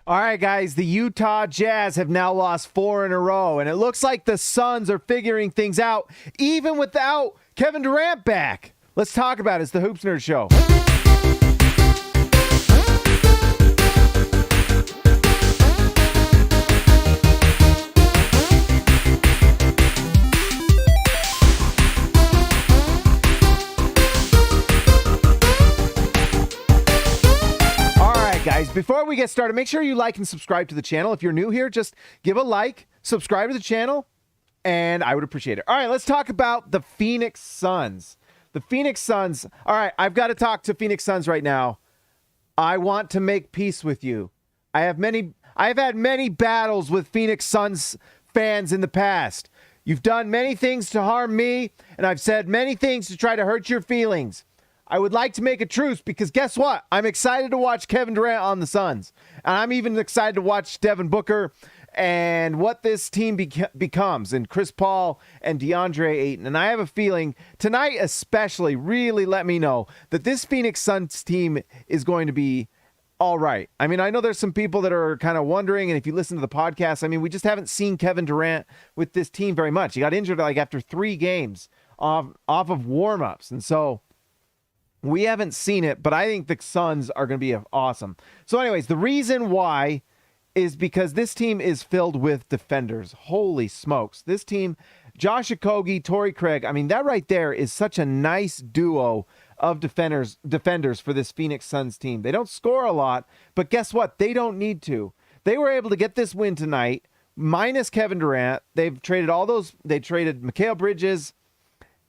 All right, guys, the Utah Jazz have now lost 4 in a row, and it looks like the Suns are figuring things out, even without Kevin Durant back. Let's talk about it. It's the Hoops Nerd Show. Guys, before we get started, make sure you like and subscribe to the channel. If you're new here, just give a like, subscribe to the channel, and I would appreciate it. All right, let's talk about the Phoenix Suns. The Phoenix Suns. All right, I've got to talk to Phoenix Suns right now. I want to make peace with you. I've had many battles with Phoenix Suns fans in the past. You've done many things to harm me, and I've said many things to try to hurt your feelings. I would like to make a truce because guess what? I'm excited to watch Kevin Durant on the Suns. And I'm even excited to watch Devin Booker and what this team becomes, and Chris Paul and DeAndre Ayton. And I have a feeling tonight especially really let me know that this Phoenix Suns team is going to be all right. I mean, I know there's some people that are kind of wondering, and if you listen to the podcast, I mean, we just haven't seen Kevin Durant with this team very much. He got injured like after 3 games off of warm-ups. And so we haven't seen it, but I think the Suns are going to be awesome. So anyways, the reason why is because this team is filled with defenders. Holy smokes. This team, Josh Okogie, Torrey Craig, I mean, that right there is such a nice duo of defenders for this Phoenix Suns team. They don't score a lot, but guess what? They don't need to. They were able to get this win tonight, minus Kevin Durant. They've traded they traded Mikal Bridges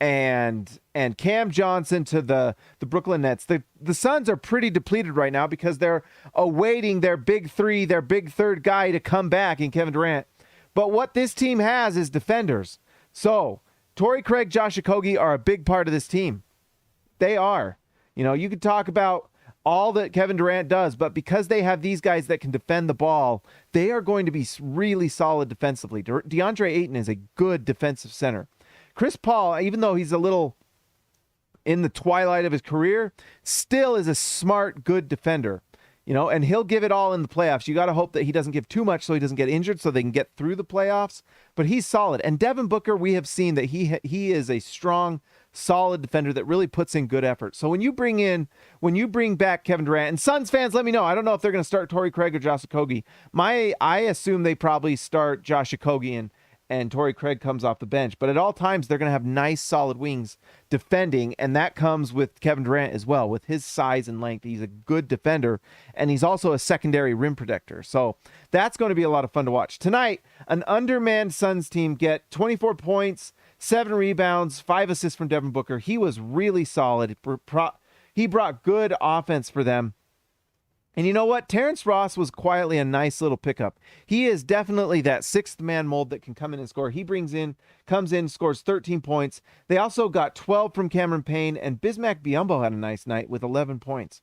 and Cam Johnson to the Brooklyn Nets. The Suns are pretty depleted right now because they're awaiting their big three, their big third guy to come back in Kevin Durant. But what this team has is defenders. So Torrey Craig, Josh Okogie are a big part of this team. They are. You know, you could talk about all that Kevin Durant does, but because they have these guys that can defend the ball, they are going to be really solid defensively. DeAndre Ayton is a good defensive center. Chris Paul, even though he's a little in the twilight of his career, still is a smart, good defender. You know, and he'll give it all in the playoffs. You got to hope that he doesn't give too much so he doesn't get injured so they can get through the playoffs. But he's solid. And Devin Booker, we have seen that he is a strong, solid defender that really puts in good effort. So when you bring back Kevin Durant, and Suns fans, let me know. I don't know if they're going to start Torrey Craig or Josh Okogie. I assume they probably start Josh Okogie and Torrey Craig comes off the bench. But at all times, they're going to have nice, solid wings defending, and that comes with Kevin Durant as well. With his size and length, he's a good defender, and he's also a secondary rim protector. So that's going to be a lot of fun to watch. Tonight, an undermanned Suns team get 24 points, 7 rebounds, 5 assists from Devin Booker. He was really solid. He brought good offense for them. And you know what? Terrence Ross was quietly a nice little pickup. He is definitely that 6th man mold that can come in and score. He comes in, scores 13 points. They also got 12 from Cameron Payne, and Bismack Biyombo had a nice night with 11 points.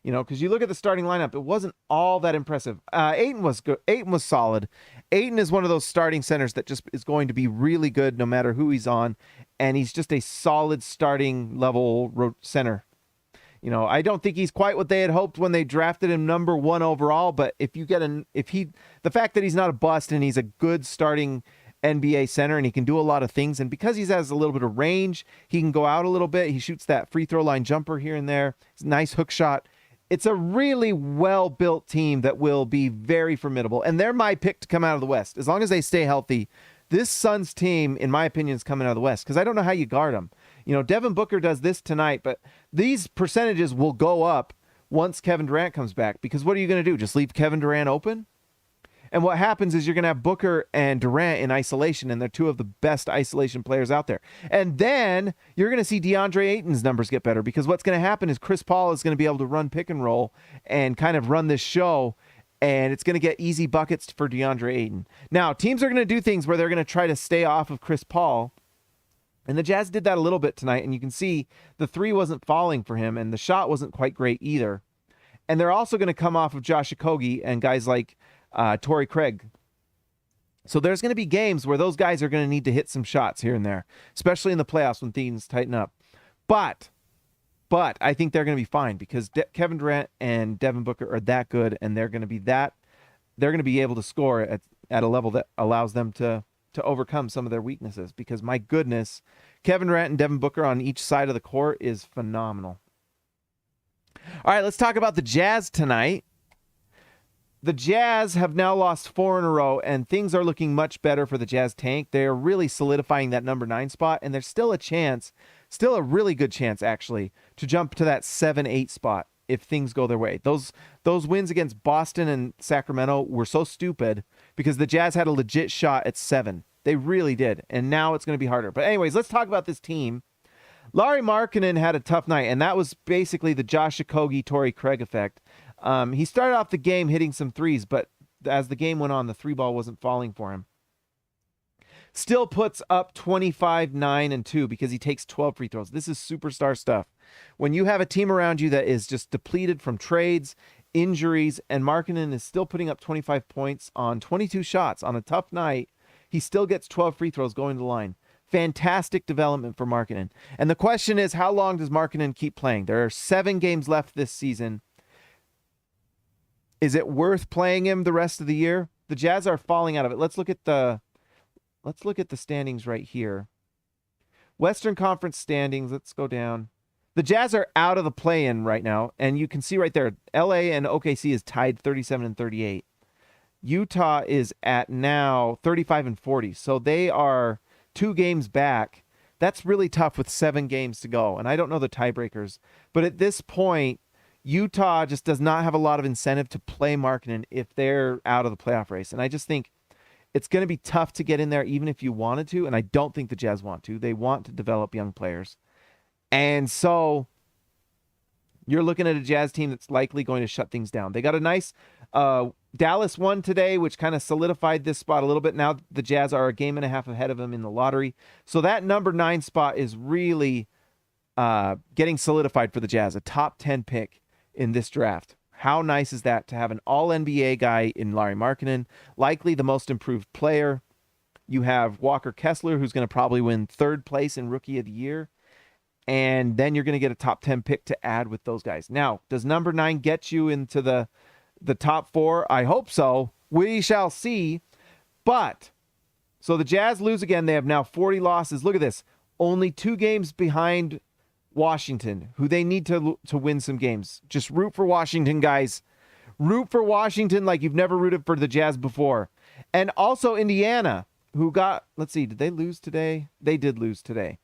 You know, because you look at the starting lineup, it wasn't all that impressive. Ayton was good. Ayton was solid. Ayton is one of those starting centers that just is going to be really good no matter who he's on, and he's just a solid starting level center. You know, I don't think he's quite what they had hoped when they drafted him number 1 overall, but the fact that he's not a bust and he's a good starting NBA center and he can do a lot of things, and because he has a little bit of range, he can go out a little bit. He shoots that free throw line jumper here and there. It's a nice hook shot. It's a really well-built team that will be very formidable, and they're my pick to come out of the West. As long as they stay healthy, this Suns team, in my opinion, is coming out of the West because I don't know how you guard them. You know, Devin Booker does this tonight, but these percentages will go up once Kevin Durant comes back, because what are you going to do? Just leave Kevin Durant open? And what happens is you're going to have Booker and Durant in isolation, and they're 2 of the best isolation players out there. And then you're going to see DeAndre Ayton's numbers get better, because what's going to happen is Chris Paul is going to be able to run pick and roll and kind of run this show, and it's going to get easy buckets for DeAndre Ayton. Now, teams are going to do things where they're going to try to stay off of Chris Paul, and the Jazz did that a little bit tonight, and you can see the 3 wasn't falling for him, and the shot wasn't quite great either. And they're also going to come off of Josh Okogie and guys like Torrey Craig. So there's going to be games where those guys are going to need to hit some shots here and there, especially in the playoffs when things tighten up. But I think they're going to be fine because Kevin Durant and Devin Booker are that good, and they're going to be that they're going to be able to score at a level that allows them to overcome some of their weaknesses, because my goodness, Kevin Durant and Devin Booker on each side of the court is phenomenal. All right, let's talk about the Jazz tonight. The Jazz have now lost 4 in a row, and things are looking much better for the Jazz tank. They are really solidifying that number 9 spot, and there's still a chance, still a really good chance actually, to jump to that 7-8 spot if things go their way. Those wins against Boston and Sacramento were so stupid because the Jazz had a legit shot at 7. They really did, and now it's going to be harder. But anyways, let's talk about this team. Lauri Markkanen had a tough night, and that was basically the Josh Okogie, Torrey Craig effect. He started off the game hitting some threes, but as the game went on, the 3-ball wasn't falling for him. Still puts up 25, 9, and 2 because he takes 12 free throws. This is superstar stuff. When you have a team around you that is just depleted from trades, injuries, and Markkanen is still putting up 25 points on 22 shots on a tough night, he still gets 12 free throws going to the line. Fantastic development for Markkanen. And the question is, how long does Markkanen keep playing? There are 7 games left this season. Is it worth playing him the rest of the year? The Jazz are falling out of it. Let's look at the standings right here. Western Conference standings. Let's go down. The Jazz are out of the play-in right now, and you can see right there, LA and OKC is tied 37 and 38. Utah is at now 35 and 40. So they are 2 games back. That's really tough with 7 games to go. And I don't know the tiebreakers, but at this point, Utah just does not have a lot of incentive to play Markkanen if they're out of the playoff race. And I just think it's going to be tough to get in there even if you wanted to, and I don't think the Jazz want to. They want to develop young players. And so you're looking at a Jazz team that's likely going to shut things down. They got a nice Dallas won today, which kind of solidified this spot a little bit. Now the Jazz are a game and a half ahead of them in the lottery. So that number 9 spot is really getting solidified for the Jazz, a top 10 pick in this draft. How nice is that to have an all-NBA guy in Lauri Markkanen, likely the most improved player. You have Walker Kessler, who's going to probably win 3rd place in Rookie of the Year. And then you're going to get a top 10 pick to add with those guys. Now, does number 9 get you into the top 4? I hope so. We shall see. But, so the Jazz lose again. They have now 40 losses. Look at this. Only 2 games behind Washington, who they need to win some games. Just root for Washington, guys. Root for Washington like you've never rooted for the Jazz before. And also Indiana, who got, let's see, did they lose today? They did lose today.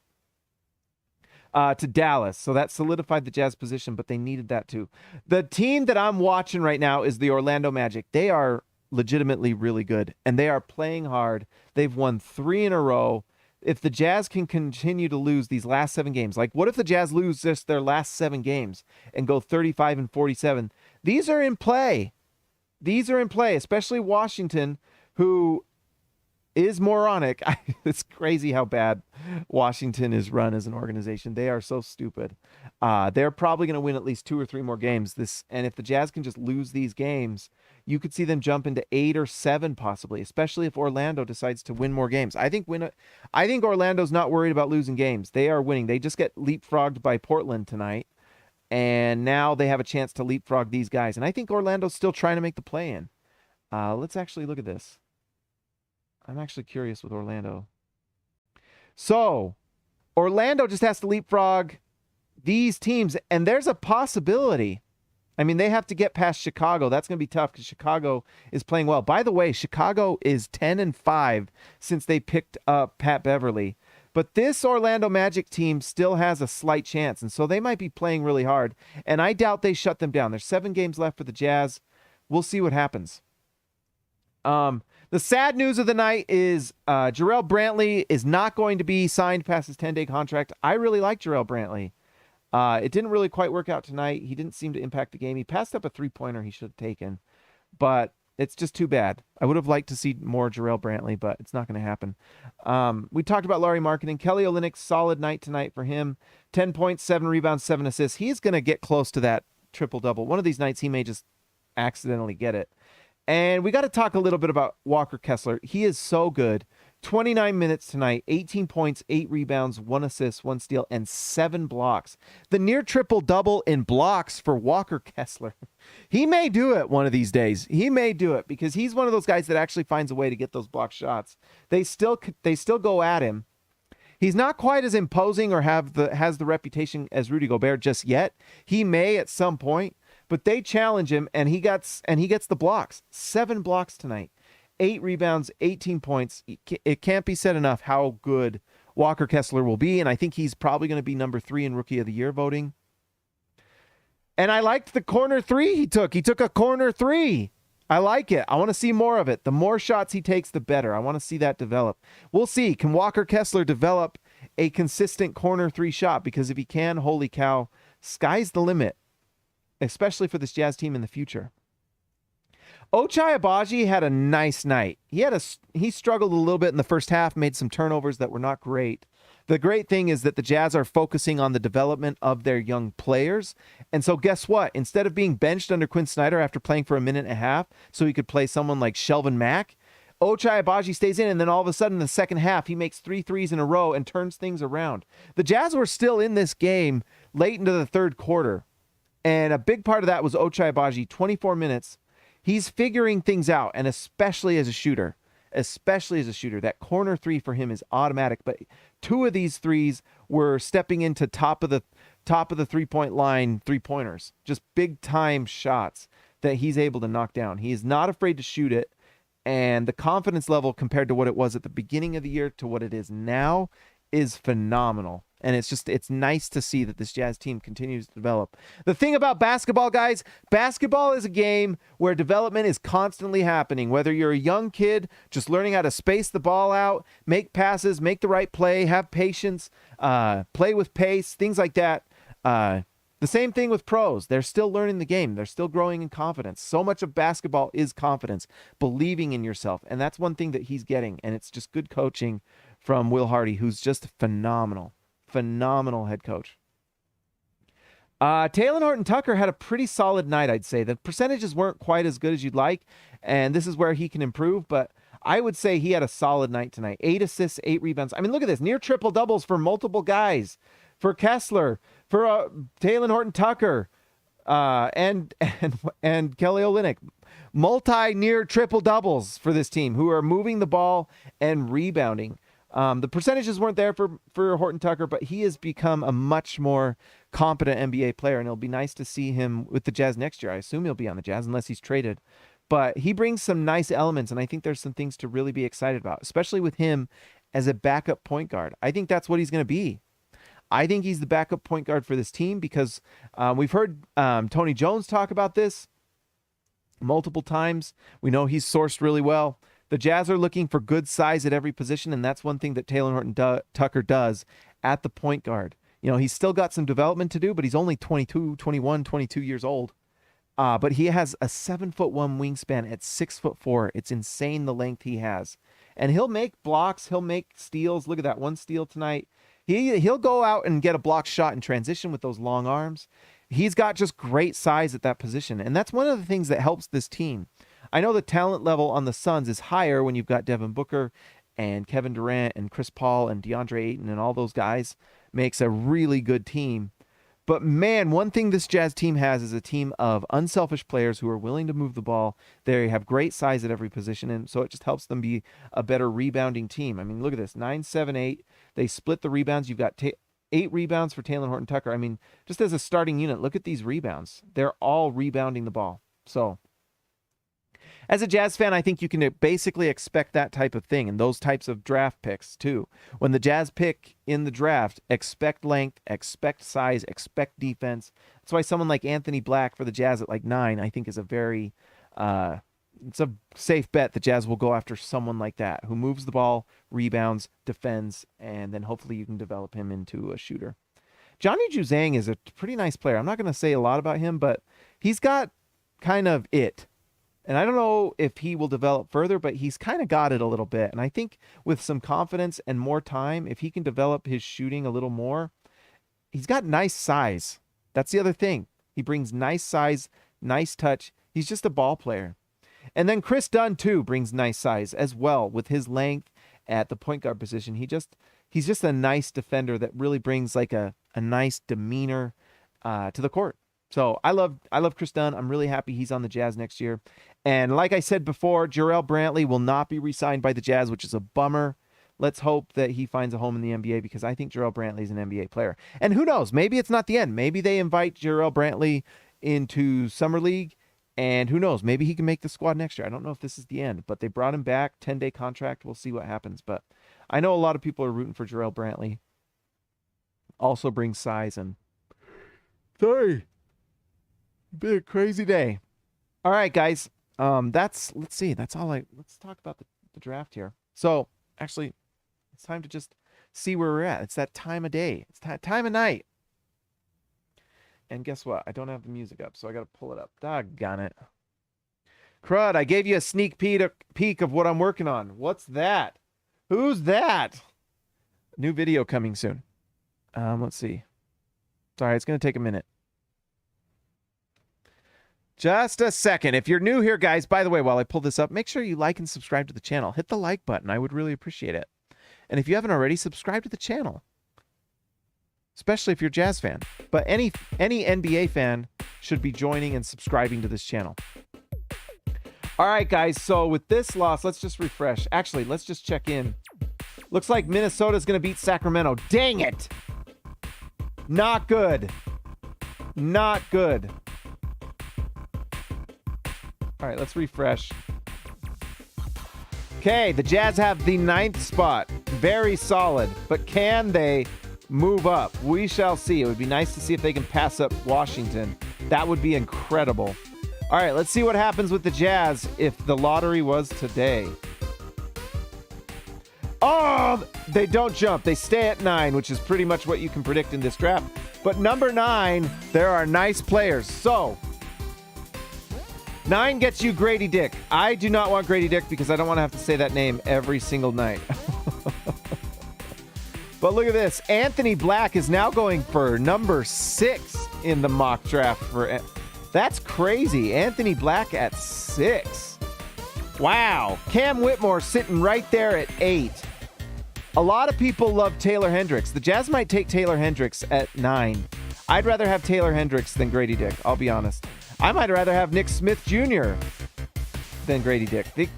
To Dallas. So that solidified the Jazz position, but they needed that too. The team that I'm watching right now is the Orlando Magic. They are legitimately really good, and they are playing hard. They've won 3 in a row. If the Jazz can continue to lose these last 7 games, like what if the Jazz lose just their last 7 games and go 35 and 47? These are in play. These are in play, especially Washington, who is moronic. It's crazy how bad Washington is run as an organization. They are so stupid. They're probably going to win at least 2 or 3 more games. And if the Jazz can just lose these games, you could see them jump into 8 or 7 possibly, especially if Orlando decides to win more games. I think Orlando's not worried about losing games. They are winning. They just get leapfrogged by Portland tonight, and now they have a chance to leapfrog these guys. And I think Orlando's still trying to make the play-in. Let's actually look at this. I'm actually curious with Orlando. So, Orlando just has to leapfrog these teams, and there's a possibility. I mean, they have to get past Chicago. That's going to be tough because Chicago is playing well. By the way, Chicago is 10-5 since they picked up Pat Beverly. But this Orlando Magic team still has a slight chance, and so they might be playing really hard. And I doubt they shut them down. There's 7 games left for the Jazz. We'll see what happens. The sad news of the night is Jarrell Brantley is not going to be signed past his 10-day contract. I really like Jarrell Brantley. It didn't really quite work out tonight. He didn't seem to impact the game. He passed up a 3-pointer he should have taken, but it's just too bad. I would have liked to see more Jarrell Brantley, but it's not going to happen. We talked about Lauri Markkanen. Kelly Olynyk's solid night tonight for him. 10 points, 7 rebounds, 7 assists. He's going to get close to that triple-double. One of these nights he may just accidentally get it. And we got to talk a little bit about Walker Kessler. He is so good. 29 minutes tonight, 18 points, 8 rebounds, 1 assist, 1 steal, and 7 blocks. The near triple-double in blocks for Walker Kessler. He may do it one of these days. He may do it because he's one of those guys that actually finds a way to get those block shots. They still go at him. He's not quite as imposing or has the reputation as Rudy Gobert just yet. He may at some point, but they challenge him and he gets the blocks. 7 blocks tonight. 8 rebounds, 18 points. It can't be said enough how good Walker Kessler will be, and I think he's probably going to be number 3 in Rookie of the Year voting. And I liked the corner 3 he took. He took a corner 3. I like it. I want to see more of it. The more shots he takes, the better. I want to see that develop. We'll see. Can Walker Kessler develop a consistent corner 3 shot? Because if he can, holy cow, sky's the limit, especially for this Jazz team in the future. Ochai Agbaji had a nice night. He struggled a little bit in the first half, made some turnovers that were not great. The great thing is that the Jazz are focusing on the development of their young players. And so guess what? Instead of being benched under Quinn Snyder after playing for a minute and a half so he could play someone like Shelvin Mack, Ochai Agbaji stays in, and then all of a sudden in the second half, he makes 3 threes in a row and turns things around. The Jazz were still in this game late into the third quarter. And a big part of that was Ochai Agbaji, 24 minutes. He's figuring things out, and especially as a shooter. That corner 3 for him is automatic. But 2 of these threes were stepping into top of the 3-point line 3-pointers. Just big time shots that he's able to knock down. He is not afraid to shoot it. And the confidence level compared to what it was at the beginning of the year to what it is now is phenomenal. And it's nice to see that this Jazz team continues to develop. The thing about basketball, guys, basketball is a game where development is constantly happening. Whether you're a young kid just learning how to space the ball out, make passes, make the right play, have patience, play with pace, things like that. The same thing with pros. They're still learning the game. They're still growing in confidence. So much of basketball is confidence, believing in yourself. And that's one thing that he's getting. And it's just good coaching from Will Hardy, who's just phenomenal head coach. Talen Horton-Tucker had a pretty solid night, I'd say. The percentages weren't quite as good as you'd like, and this is where he can improve, but I would say he had a solid night tonight. 8 assists, 8 rebounds. I mean, look at this. Near triple-doubles for multiple guys. For Kessler, for Talen Horton-Tucker, and Kelly Olynyk. Multi-near triple-doubles for this team who are moving the ball and rebounding. The percentages weren't there for Horton-Tucker, but he has become a much more competent NBA player, and it'll be nice to see him with the Jazz next year. I assume he'll be on the Jazz unless he's traded. But he brings some nice elements, and I think there's some things to really be excited about, especially with him as a backup point guard. I think that's what he's going to be. I think he's the backup point guard for this team because we've heard Tony Jones talk about this multiple times. We know he's sourced really well. The Jazz are looking for good size at every position, and that's one thing that Talen Horton-Tucker does at the point guard. You know, he's still got some development to do, but he's only 22 years old. But he has a 7'1" wingspan at 6'4". It's insane the length he has. And he'll make blocks, he'll make steals. Look at that one steal tonight. He'll go out and get a block shot in transition with those long arms. He's got just great size at that position, and that's one of the things that helps this team. I know the talent level on the Suns is higher when you've got Devin Booker and Kevin Durant and Chris Paul and DeAndre Ayton and all those guys. Makes a really good team. But man, one thing this Jazz team has is a team of unselfish players who are willing to move the ball. They have great size at every position, and so it just helps them be a better rebounding team. I mean, look at this, 9, 7, 8. They split the rebounds. You've got 8 rebounds for Talen Horton-Tucker. I mean, just as a starting unit, look at these rebounds. They're all rebounding the ball. So as a Jazz fan, I think you can basically expect that type of thing and those types of draft picks too. When the Jazz pick in the draft, expect length, expect size, expect defense. That's why someone like Anthony Black for the Jazz at like 9, I think is a very, it's a safe bet the Jazz will go after someone like that who moves the ball, rebounds, defends, and then hopefully you can develop him into a shooter. Johnny Juzang is a pretty nice player. I'm not going to say a lot about him, but he's got kind of it. And I don't know if he will develop further, but he's kind of got it a little bit. And I think with some confidence and more time, if he can develop his shooting a little more, he's got nice size. That's the other thing. He brings nice size, nice touch. He's just a ball player. And then Chris Dunn, too, brings nice size as well with his length at the point guard position. He's just a nice defender that really brings like a nice demeanor to the court. So I love Chris Dunn. I'm really happy he's on the Jazz next year. And like I said before, Jarrell Brantley will not be re-signed by the Jazz, which is a bummer. Let's hope that he finds a home in the NBA because I think Jarrell Brantley is an NBA player. And who knows? Maybe it's not the end. Maybe they invite Jarrell Brantley into Summer League, and who knows? Maybe he can make the squad next year. I don't know if this is the end, but they brought him back, 10-day contract. We'll see what happens. But I know a lot of people are rooting for Jarrell Brantley. Also brings size and... Sorry. Been a crazy day. All right, guys. Let's talk about the draft here. So actually, it's time to just see where we're at. It's that time of day. It's time of night. And guess what? I don't have the music up, so I got to pull it up. Doggone it. Crud, I gave you a sneak peek of what I'm working on. What's that? Who's that? New video coming soon. Let's see. Sorry, it's going to take a minute. Just a second. If you're new here, guys, by the way, while I pull this up, make sure you like and subscribe to the channel. Hit the like button. I would really appreciate it. And if you haven't already, subscribe to the channel. Especially if you're a Jazz fan. But any NBA fan should be joining and subscribing to this channel. All right, guys. So with this loss, let's just refresh. Actually, let's just check in. Looks like Minnesota's going to beat Sacramento. Dang it. Not good. Not good. All right, let's refresh. Okay, the Jazz have the 9th spot. Very solid. But can they move up? We shall see. It would be nice to see if they can pass up Washington. That would be incredible. All right, let's see what happens with the Jazz if the lottery was today. Oh, they don't jump. They stay at 9, which is pretty much what you can predict in this draft. But number 9, there are nice players. So 9 gets you Grady Dick. I do not want Grady Dick because I don't want to have to say that name every single night. But look at this. Anthony Black is now going for number 6 in the mock draft. That's crazy. Anthony Black at 6. Wow. Cam Whitmore sitting right there at 8. A lot of people love Taylor Hendricks. The Jazz might take Taylor Hendricks at 9. I'd rather have Taylor Hendricks than Grady Dick, I'll be honest. I might rather have Nick Smith Jr. than Grady Dick. The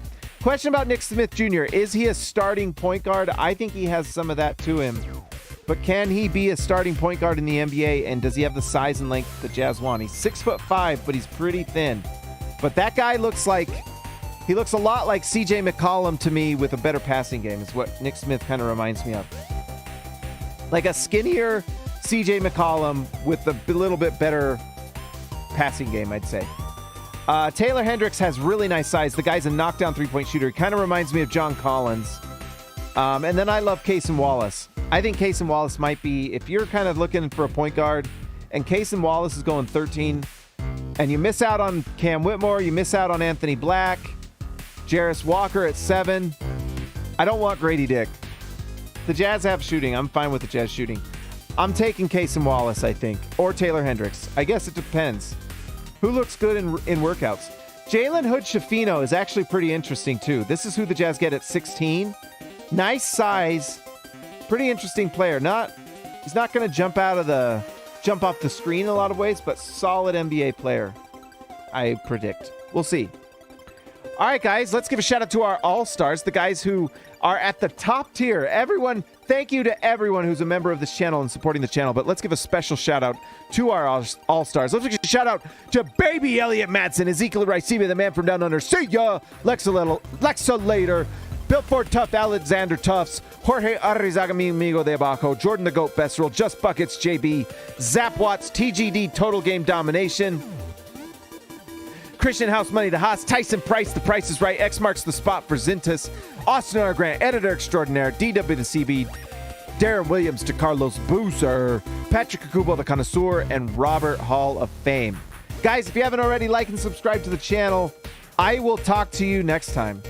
question about Nick Smith Jr., is he a starting point guard? I think he has some of that to him. But can he be a starting point guard in the NBA, and does he have the size and length the Jazz want? He's 6'5", but he's pretty thin. But that guy looks a lot like CJ McCollum to me with a better passing game is what Nick Smith kind of reminds me of. Like a skinnier CJ McCollum with a little bit better passing game, I'd say. Taylor Hendricks has really nice size. The guy's a knockdown three-point shooter. He kind of reminds me of John Collins. And then I love Cason Wallace. I think Cason Wallace might be, if you're kind of looking for a point guard, and Cason Wallace is going 13, and you miss out on Cam Whitmore, you miss out on Anthony Black, Jarris Walker at 7. I don't want Grady Dick. The Jazz have shooting. I'm fine with the Jazz shooting. I'm taking Cason Wallace, I think, or Taylor Hendricks. I guess it depends. Who looks good in workouts? Jalen Hood-Schifino is actually pretty interesting, too. This is who the Jazz get at 16. Nice size. Pretty interesting player. He's not going to jump off the screen in a lot of ways, but solid NBA player, I predict. We'll see. All right, guys, let's give a shout out to our All-Stars, the guys who are at the top tier. Everyone, thank you to everyone who's a member of this channel and supporting the channel, but let's give a special shout out to our All-Stars. Let's give a shout out to Baby Elliot Madsen, Ezekiel Ricebia, the man from down under, see ya, Lexa Later, Built Ford Tough, Alexander Tufts, Jorge Arrizaga, mi amigo de abajo, Jordan the Goat Besserell, Just Buckets JB, Zap Watts, TGD Total Game Domination, Christian House Money to Haas, Tyson Price, The Price is Right, X marks the spot for Zintas, Austin R. Grant, Editor Extraordinaire, DW the CB, Darren Williams to Carlos Boozer, Patrick Akubo the Connoisseur, and Robert Hall of Fame. Guys, if you haven't already, like and subscribe to the channel. I will talk to you next time.